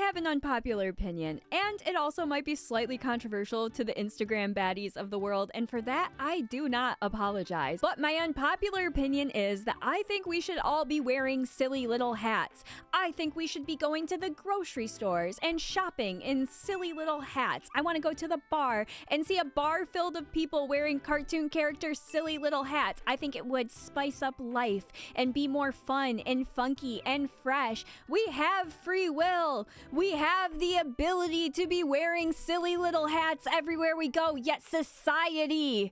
have an unpopular opinion, and it also might be slightly controversial to the Instagram baddies of the world, and for that, I do not apologize. But my unpopular opinion is that I think we should all be wearing silly little hats. I think we should be going to the grocery stores and shopping in silly little hats. I want to go to the bar and see a bar filled of people wearing cartoon characters' silly little hats. I think it would spice up life and be more fun and funky and fresh. We have free will. We have the ability to be wearing silly little hats everywhere we go, yet society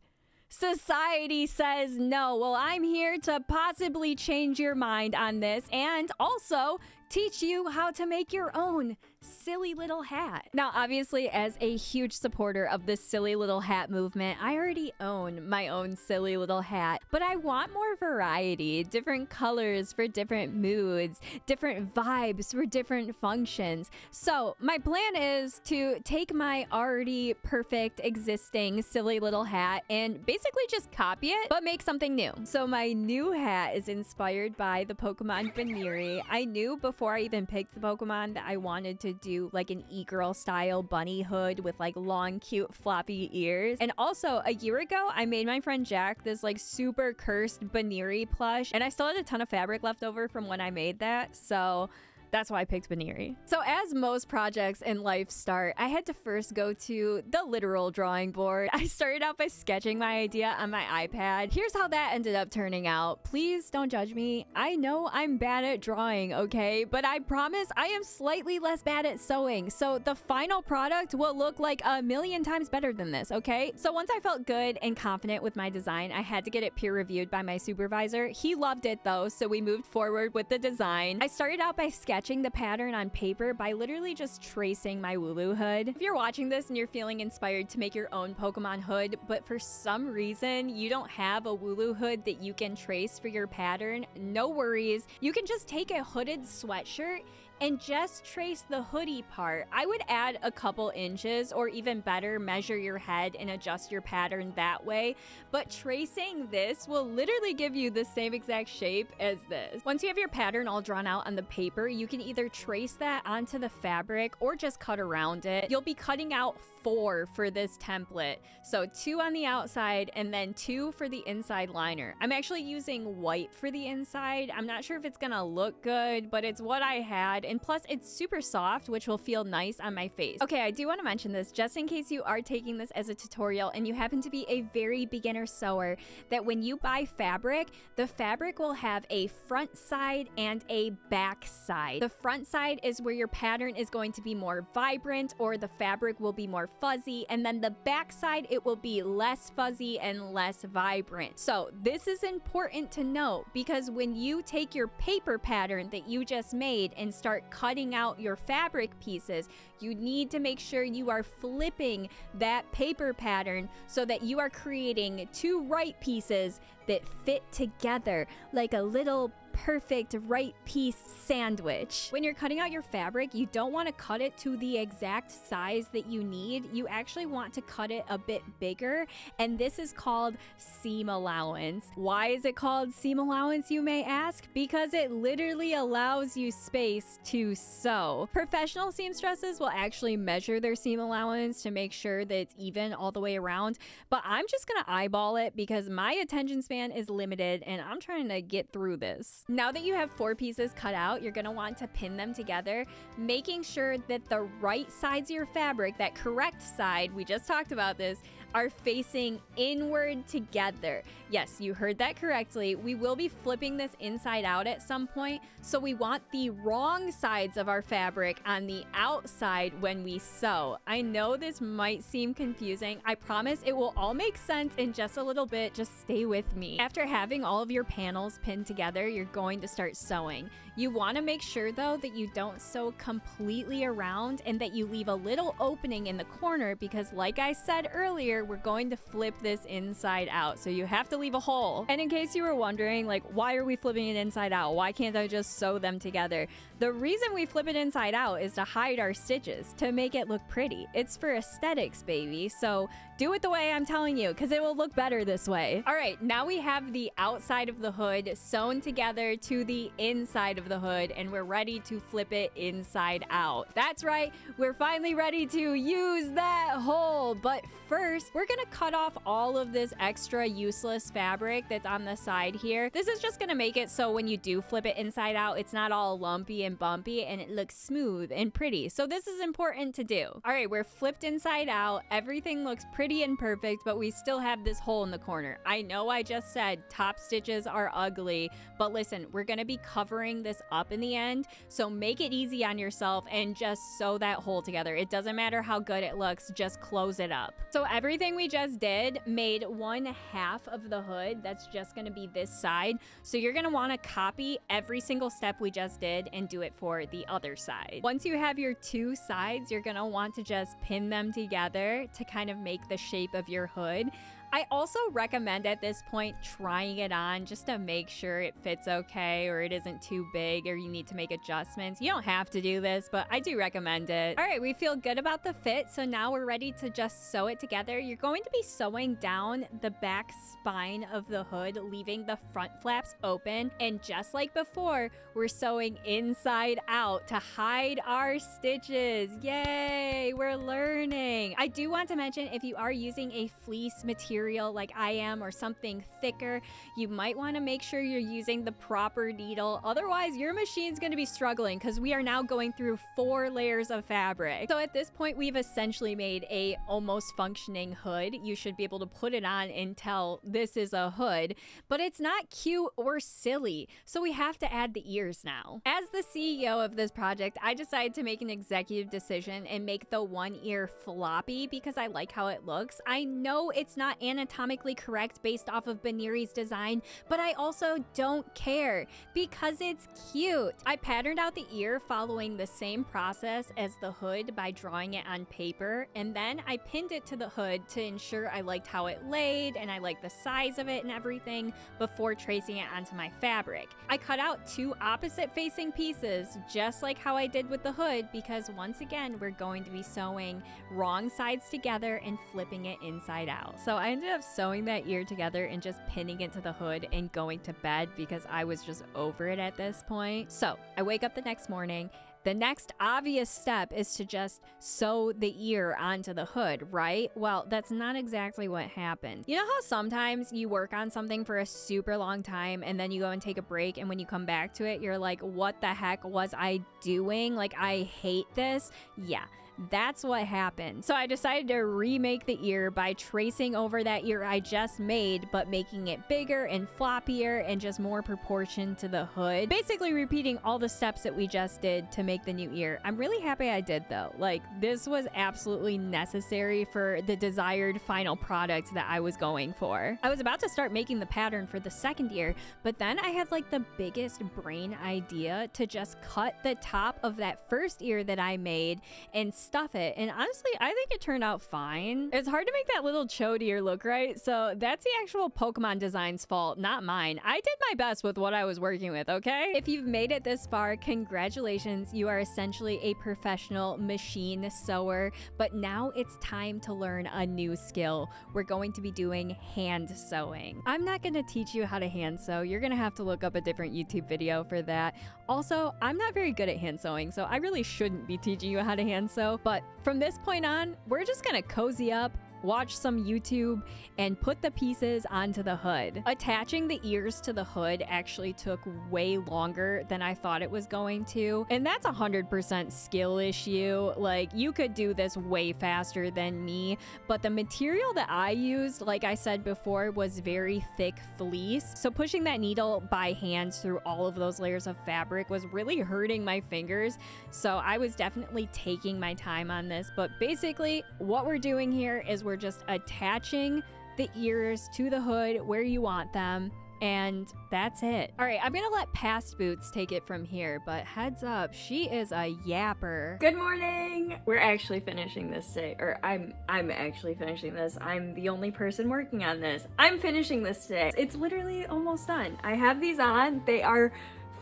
says no. Well, I'm here to possibly change your mind on this and also teach you how to make your own silly little hat. Now, obviously, as a huge supporter of this silly little hat movement, I already own my own silly little hat, but I want more variety, different colors for different moods, different vibes for different functions. So my plan is to take my already perfect existing silly little hat and basically just copy it, but make something new. So my new hat is inspired by the Pokemon Buneary. I knew before I even picked the Pokemon that I wanted to do like an e-girl style bunny hood with like long, cute, floppy ears. And also a year ago, I made my friend Jack this like super cursed Buneary plush, and I still had a ton of fabric left over from when I made that. So that's why I picked Buneary. So as most projects in life start, I had to first go to the literal drawing board. I started out by sketching my idea on my iPad. Here's how that ended up turning out. Please don't judge me. I know I'm bad at drawing, okay? But I promise I am slightly less bad at sewing. So the final product will look like a million times better than this, okay? So once I felt good and confident with my design, I had to get it peer reviewed by my supervisor. He loved it though, so we moved forward with the design. I started out by sketching the pattern on paper by literally just tracing my Wooloo hood. If you're watching this and you're feeling inspired to make your own Pokemon hood, but for some reason you don't have a Wooloo hood that you can trace for your pattern, no worries. You can just take a hooded sweatshirt and just trace the hoodie part. I would add a couple inches, or even better, measure your head and adjust your pattern that way. But tracing this will literally give you the same exact shape as this. Once you have your pattern all drawn out on the paper, you can either trace that onto the fabric or just cut around it. You'll be cutting out 4 for this template. So 2 on the outside and then 2 for the inside liner. I'm actually using white for the inside. I'm not sure if it's gonna look good, but it's what I had. And plus it's super soft, which will feel nice on my face. Okay, I do want to mention this just in case you are taking this as a tutorial and you happen to be a very beginner sewer, that when you buy fabric, the fabric will have a front side and a back side. The front side is where your pattern is going to be more vibrant or the fabric will be more fuzzy, and then the back side, it will be less fuzzy and less vibrant. So this is important to note because when you take your paper pattern that you just made and start cutting out your fabric pieces, you need to make sure you are flipping that paper pattern so that you are creating 2 right pieces that fit together like a little perfect right piece sandwich. When you're cutting out your fabric, you don't want to cut it to the exact size that you need. You actually want to cut it a bit bigger, and this is called seam allowance. Why is it called seam allowance, you may ask? Because it literally allows you space to sew. Professional seamstresses will actually measure their seam allowance to make sure that it's even all the way around, but I'm just gonna eyeball it because my attention span is limited and I'm trying to get through this. Now that you have 4 pieces cut out, you're gonna want to pin them together, making sure that the right sides of your fabric, that correct side, we just talked about this, are facing inward together. Yes, you heard that correctly. We will be flipping this inside out at some point, so we want the wrong sides of our fabric on the outside when we sew. I know this might seem confusing. I promise it will all make sense in just a little bit. Just stay with me. After having all of your panels pinned together, you're going to start sewing. You want to make sure though that you don't sew completely around and that you leave a little opening in the corner because like I said earlier, ear, we're going to flip this inside out. So you have to leave a hole. And in case you were wondering, like, why are we flipping it inside out? Why can't I just sew them together? The reason we flip it inside out is to hide our stitches, to make it look pretty. It's for aesthetics, baby. So do it the way I'm telling you, because it will look better this way. All right, now we have the outside of the hood sewn together to the inside of the hood, and we're ready to flip it inside out. That's right, we're finally ready to use that hole. But first, we're gonna cut off all of this extra useless fabric that's on the side here. This is just gonna make it so when you do flip it inside out, it's not all lumpy and bumpy, and it looks smooth and pretty. So this is important to do. All right, we're flipped inside out. Everything looks pretty and perfect, but we still have this hole in the corner. I know I just said top stitches are ugly, but listen, we're gonna be covering this up in the end, so make it easy on yourself and just sew that hole together. It doesn't matter how good it looks, just close it up. So everything we just did made 1/2 of the hood. That's just gonna be this side. So you're gonna wanna copy every single step we just did and do it for the other side. Once you have your two sides, you're gonna want to just pin them together to kind of make the shape of your hood. I also recommend at this point trying it on just to make sure it fits okay or it isn't too big or you need to make adjustments. You don't have to do this, but I do recommend it. All right, we feel good about the fit, so now we're ready to just sew it together. You're going to be sewing down the back spine of the hood, leaving the front flaps open. And just like before, we're sewing inside out to hide our stitches. Yay, we're learning. I do want to mention, if you are using a fleece material like I am or something thicker, you might want to make sure you're using the proper needle. Otherwise, your machine's going to be struggling because we are now going through 4 layers of fabric. So at this point, we've essentially made a almost functioning hood. You should be able to put it on and tell this is a hood, but it's not cute or silly. So we have to add the ears now. As the CEO of this project, I decided to make an executive decision and make the one ear floppy because I like how it looks. I know it's not anatomically correct based off of Buneary's design, but I also don't care because it's cute. I patterned out the ear following the same process as the hood by drawing it on paper, and then I pinned it to the hood to ensure I liked how it laid and I liked the size of it and everything before tracing it onto my fabric. I cut out 2 opposite facing pieces just like how I did with the hood because once again we're going to be sewing wrong sides together and flipping it inside out. So I ended up sewing that ear together and just pinning it to the hood and going to bed because I was just over it at this point. So I wake up the next morning. The next obvious step is to just sew the ear onto the hood, right? Well, that's not exactly what happened. You know how sometimes you work on something for a super long time and then you go and take a break, and when you come back to it, you're like, what the heck was I doing? Like, I hate this. Yeah. That's what happened. So I decided to remake the ear by tracing over that ear I just made, but making it bigger and floppier and just more proportioned to the hood. Basically repeating all the steps that we just did to make the new ear. I'm really happy I did though. Like, this was absolutely necessary for the desired final product that I was going for. I was about to start making the pattern for the second ear, but then I had like the biggest brain idea to just cut the top of that first ear that I made and stuff it, and honestly I think it turned out fine. It's hard to make that little chode ear look right, so that's the actual Pokemon design's fault, not mine. I did my best with what I was working with, okay? If you've made it this far, congratulations, you are essentially a professional machine sewer, but now it's time to learn a new skill. We're going to be doing hand sewing. I'm not going to teach you how to hand sew. You're going to have to look up a different YouTube video for that. Also, I'm not very good at hand sewing, so I really shouldn't be teaching you how to hand sew. But from this point on, we're just gonna cozy up, watch some YouTube, and put the pieces onto the hood. Attaching the ears to the hood actually took way longer than I thought it was going to, and that's 100% skill issue. Like, you could do this way faster than me, but the material that I used, like I said before, was very thick fleece, so pushing that needle by hand through all of those layers of fabric was really hurting my fingers, so I was definitely taking my time on this. But basically, what we're doing here is we're just attaching the ears to the hood where you want them, And that's it. All right, I'm gonna let past Bootz take it from here, but heads up, she is a yapper. Good morning. We're actually finishing this today, or I'm actually finishing this. I'm the only person working on this. I'm finishing this today. It's literally almost done. I have these on. They are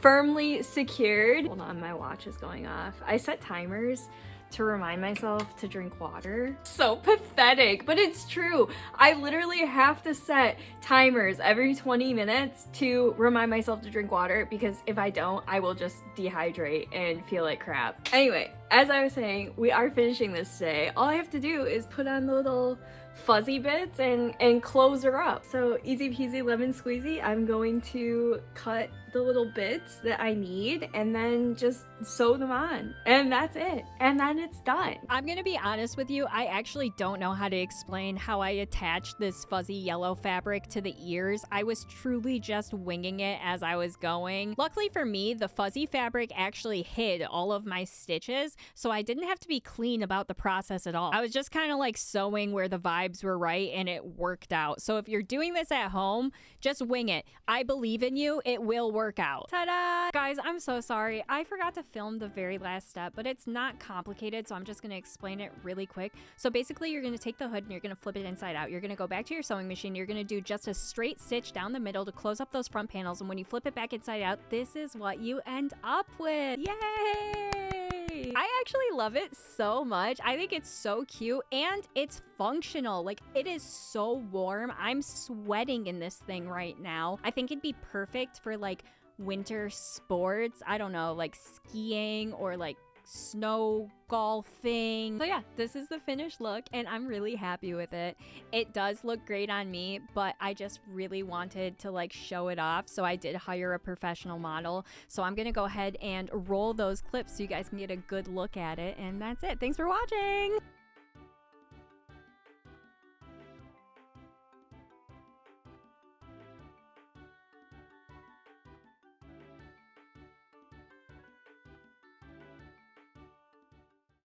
firmly secured. Hold on, my watch is going off. I set timers to remind myself to drink water. So pathetic, but it's true. I literally have to set timers every 20 minutes to remind myself to drink water, because if I don't, I will just dehydrate and feel like crap. Anyway, as I was saying, we are finishing this today. All I have to do is put on the little fuzzy bits and close her up. So easy peasy lemon squeezy. I'm going to cut the little bits that I need and then just sew them on, and that's it, and then it's done. I'm gonna be honest with you, I actually don't know how to explain how I attached this fuzzy yellow fabric to the ears. I was truly just winging it as I was going. Luckily for me, the fuzzy fabric actually hid all of my stitches, so I didn't have to be clean about the process at all. I was just kind of like sewing where the vibes were right, and it worked out. So if you're doing this at home, just wing it. I believe in you, it will work out. Ta-da! Guys, I'm so sorry. I forgot to film the very last step, but it's not complicated, so I'm just gonna explain it really quick. So basically, you're gonna take the hood and you're gonna flip it inside out. You're gonna go back to your sewing machine. You're gonna do just a straight stitch down the middle to close up those front panels, and when you flip it back inside out, this is what you end up with. Yay! I actually love it so much. I think it's so cute and it's functional. Like, it is so warm. I'm sweating in this thing right now. I think it'd be perfect for like winter sports. I don't know, like skiing or like snow golfing. So yeah, this is the finished look and I'm really happy with it. It does look great on me, but I just really wanted to like show it off, so I did hire a professional model. So I'm gonna go ahead and roll those clips so you guys can get a good look at it, and that's it. Thanks for watching.